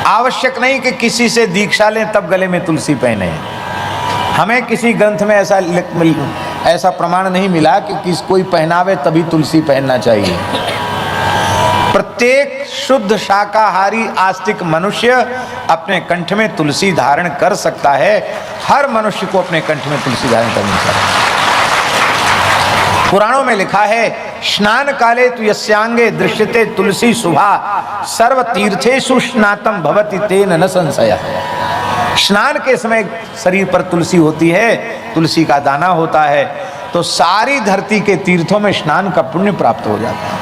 आवश्यक नहीं कि किसी से दीक्षा लें तब गले में तुलसी पहने। हमें किसी ग्रंथ में ऐसा प्रमाण नहीं मिला कि कोई पहनावे तभी तुलसी पहनना चाहिए। प्रत्येक शुद्ध शाकाहारी आस्तिक मनुष्य अपने कंठ में तुलसी धारण कर सकता है। हर मनुष्य को अपने कंठ में तुलसी धारण करनी चाहिए। पुराणों में लिखा है, स्नान काले तु यस्यांगे दृश्यते तुलसी शुभा सर्व तीर्थेषु स्नातम भवति तेन न संशय। स्नान के समय शरीर पर तुलसी होती है, तुलसी का दाना होता है, तो सारी धरती के तीर्थों में स्नान का पुण्य प्राप्त हो जाता है।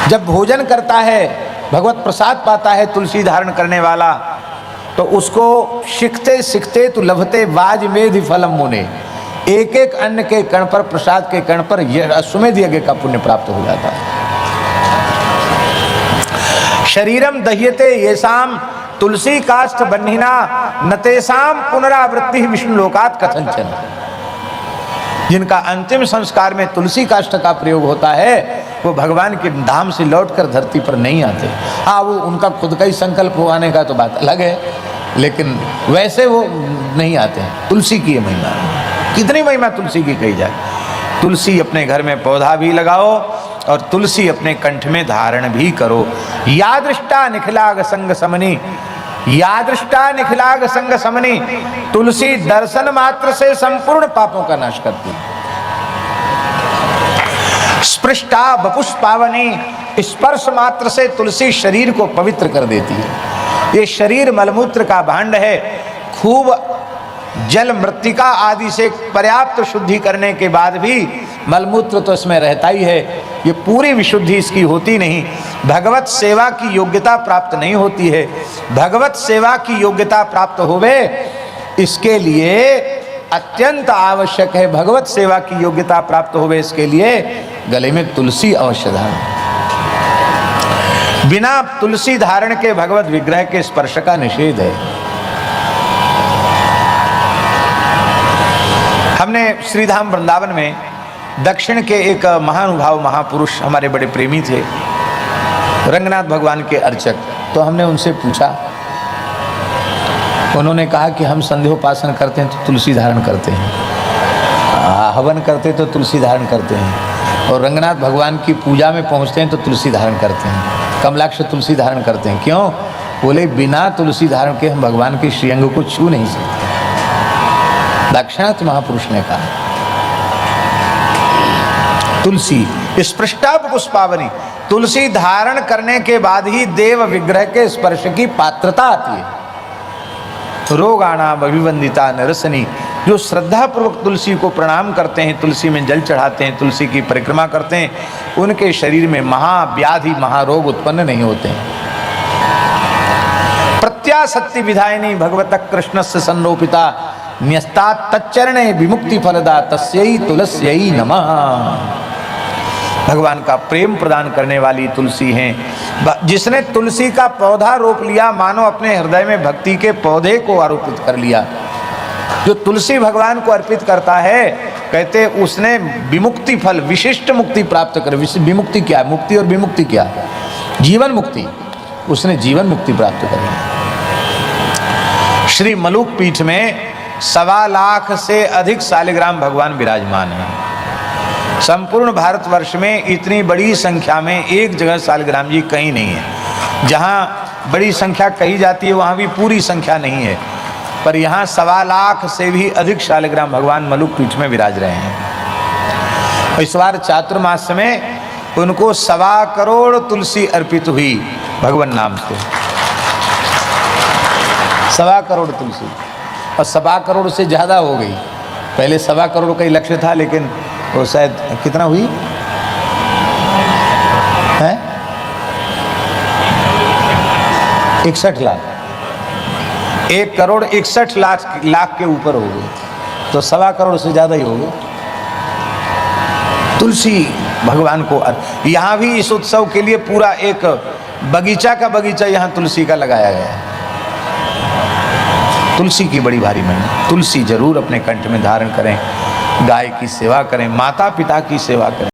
जब भोजन करता है, भगवत प्रसाद पाता है तुलसी धारण करने वाला, तो उसको शिखते सिखते तो लभते वाज मेधि फलम मुने। एक एक अन्न के कण पर, प्रसाद के कण पर अश्वमेध यज्ञ का पुण्य प्राप्त हो जाता है। शरीरम दह्यते येषाम तुलसी काष्ठ बन्हिना नतेषाम पुनरावृत्ति विष्णु लोकात् कथंचन। जिनका अंतिम संस्कार में तुलसी काष्ठ का प्रयोग होता है, वो भगवान के धाम से लौटकर धरती पर नहीं आते। हाँ, वो उनका खुद का ही संकल्प हो आने का तो बात अलग है, लेकिन वैसे वो नहीं आते हैं। तुलसी की महिमा, कितनी महिमा तुलसी की कही जाए। तुलसी अपने घर में पौधा भी लगाओ और तुलसी अपने कंठ में धारण भी करो। यादृष्टा निखिलाग संग समनी, यादृष्टा निखिलाग संग समनी। तुलसी दर्शन मात्र से संपूर्ण पापों का नाश करती है। स्पृष्टा बपुष्पावनी, स्पर्श मात्र से तुलसी शरीर को पवित्र कर देती है। ये शरीर मलमूत्र का भांड है। खूब जल मृत्तिका आदि से पर्याप्त शुद्धि करने के बाद भी मलमूत्र तो इसमें रहता ही है। ये पूरी विशुद्धि इसकी होती नहीं। भगवत सेवा की योग्यता प्राप्त नहीं होती है। भगवत सेवा की योग्यता प्राप्त होवे, इसके लिए अत्यंत आवश्यक है। भगवत सेवा की योग्यता प्राप्त होवे, इसके लिए गले में तुलसी अवश्य धारण। बिना तुलसी धारण के भगवत विग्रह के स्पर्श का निषेध है। हमने श्रीधाम वृंदावन में दक्षिण के एक महानुभाव महापुरुष, हमारे बड़े प्रेमी थे, रंगनाथ भगवान के अर्चक। तो हमने उनसे पूछा, उन्होंने कहा कि हम संध्योपासन करते हैं तो तुलसी धारण करते हैं, हवन करते तो तुलसी धारण करते हैं, और रंगनाथ भगवान की पूजा में पहुंचते हैं तो तुलसी धारण करते हैं, कमलाक्ष तुलसी धारण करते हैं। क्यों? बोले बिना तुलसी धारण के हम भगवान के श्रीअंग को छू नहीं सकते। दाक्षिणात्य महापुरुष ने कहा तुलसी स्पृष्टा पुष्पावनी, तुलसी धारण करने के बाद ही देव विग्रह के स्पर्श की पात्रता आती है। रोगाणाम अभिवंदिता नरसनी, जो श्रद्धा पूर्वक तुलसी को प्रणाम करते हैं, तुलसी में जल चढ़ाते हैं, तुलसी की परिक्रमा करते हैं, उनके शरीर में महाव्याधि महारोग उत्पन्न नहीं होते हैं। प्रत्यासक्ति विधायिनी भगवतः कृष्णस्य सन्नोपिता न्यस्ता तच्चरणे विमुक्ति फलदा तस्यै तुलस्यै नमः। भगवान का प्रेम प्रदान करने वाली तुलसी हैं। जिसने तुलसी का पौधा रोप लिया, मानो अपने हृदय में भक्ति के पौधे को आरोपित कर लिया। जो तुलसी भगवान को अर्पित करता है, कहते उसने विमुक्ति फल, विशिष्ट मुक्ति प्राप्त कर। विमुक्ति क्या है? मुक्ति और विमुक्ति क्या है? जीवन मुक्ति। उसने जीवन मुक्ति प्राप्त कर। श्री मलुक पीठ में 1.25 लाख से अधिक शालिग्राम भगवान विराजमान हैं। संपूर्ण भारतवर्ष में इतनी बड़ी संख्या में एक जगह शालिग्राम जी कहीं नहीं है। जहाँ बड़ी संख्या कही जाती है वहाँ भी पूरी संख्या नहीं है, पर यहाँ 1.25 लाख से भी अधिक शालिग्राम भगवान मलुक पीठ में विराज रहे हैं। इस बार चातुर्मास में उनको 1.25 करोड़ तुलसी अर्पित हुई भगवान नाम से। 1.25 करोड़ तुलसी, और 1.25 करोड़ से ज़्यादा हो गई। पहले 1.25 करोड़ का ही लक्ष्य था, लेकिन वो शायद कितना हुई है? 61 लाख। 1 करोड़ 61 लाख के ऊपर हो गए, तो 1.25 करोड़ से ज़्यादा ही हो गए। तुलसी भगवान को यहाँ भी इस उत्सव के लिए पूरा एक बगीचा का बगीचा यहाँ तुलसी का लगाया गया है। तुलसी की बड़ी भारी महिमा। तुलसी जरूर अपने कंठ में धारण करें, गाय की सेवा करें, माता पिता की सेवा करें।